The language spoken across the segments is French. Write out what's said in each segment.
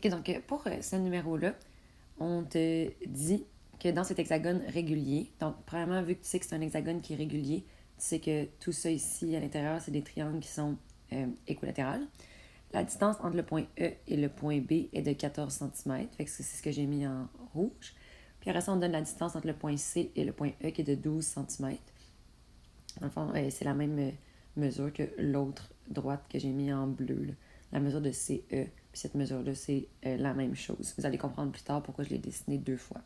OK, donc pour ce numéro-là, on te dit que dans cet hexagone régulier, donc premièrement, vu que tu sais que c'est un hexagone qui est régulier, tu sais que tout ça ici, à l'intérieur, c'est des triangles qui sont équilatérales. La distance entre le point E et le point B est de 14 cm, fait que c'est ce que j'ai mis en rouge. Puis après ça, on donne la distance entre le point C et le point E qui est de 12 cm. Dans le fond, c'est la même mesure que l'autre droite que j'ai mis en bleu, là. La mesure de CE, puis cette mesure-là, c'est la même chose. Vous allez comprendre plus tard pourquoi je l'ai dessiné 2 fois.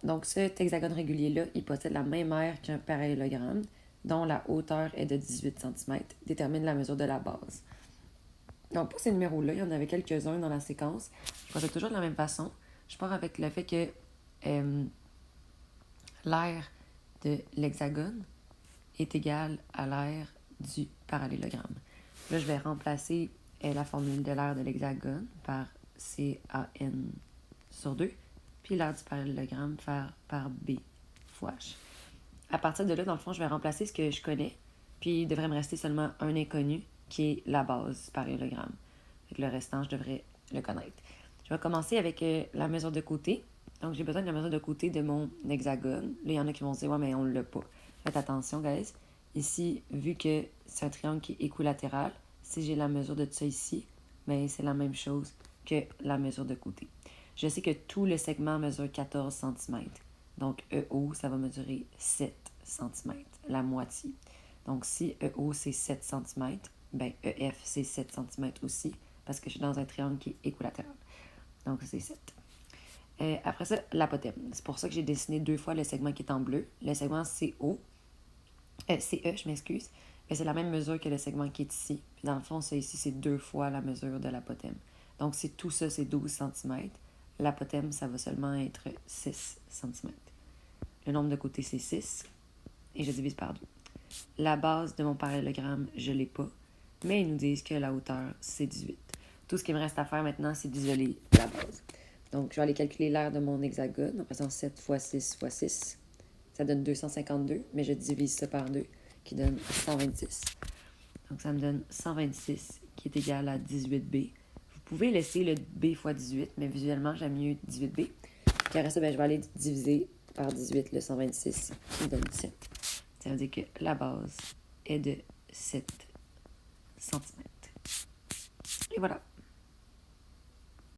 Donc cet hexagone régulier-là, il possède la même aire qu'un parallélogramme, dont la hauteur est de 18 cm, détermine la mesure de la base. Donc pour ces numéros-là, il y en avait quelques-uns dans la séquence. Je procède toujours de la même façon. Je pars avec le fait que l'aire de l'hexagone est égale à l'aire du parallélogramme. Là, je vais remplacer la formule de l'aire de l'hexagone par CAN sur 2, puis l'aire du parallélogramme par B fois H. À partir de là, dans le fond, je vais remplacer ce que je connais, puis il devrait me rester seulement un inconnu, qui est la base du parallélogramme. Fait que le restant, je devrais le connaître. Je vais commencer avec la mesure de côté. Donc, j'ai besoin de la mesure de côté de mon hexagone. Là, il y en a qui vont se dire « Ouais, mais on ne l'a pas. » Faites attention, guys. Ici, vu que c'est un triangle qui est équilatéral, si j'ai la mesure de ça ici, bien, c'est la même chose que la mesure de côté. Je sais que tout le segment mesure 14 cm. Donc, EO, ça va mesurer 7 cm, la moitié. Donc, si EO, c'est 7 cm, bien, EF, c'est 7 cm aussi, parce que je suis dans un triangle qui est équilatéral. Donc, c'est 7. Après ça, l'apothème. C'est pour ça que j'ai dessiné 2 fois le segment qui est en bleu. Le segment CE, je m'excuse. Mais c'est la même mesure que le segment qui est ici. Puis dans le fond, ça ici, c'est 2 fois la mesure de l'apothème. Donc, si tout ça, c'est 12 cm, l'apothème, ça va seulement être 6 cm. Le nombre de côtés, c'est 6. Et je divise par 2. La base de mon parallélogramme, je ne l'ai pas. Mais ils nous disent que la hauteur, c'est 18. Tout ce qui me reste à faire maintenant, c'est d'isoler la base. Donc, je vais aller calculer l'aire de mon hexagone en faisant 7 fois 6 fois 6. Ça donne 252, mais je divise ça par 2, qui donne 126. Donc, ça me donne 126, qui est égal à 18B. Vous pouvez laisser le B fois 18, mais visuellement, j'aime mieux 18B. Puis après ça, je vais aller diviser par 18 le 126, qui me donne 7. Ça veut dire que la base est de 7 cm. Et voilà.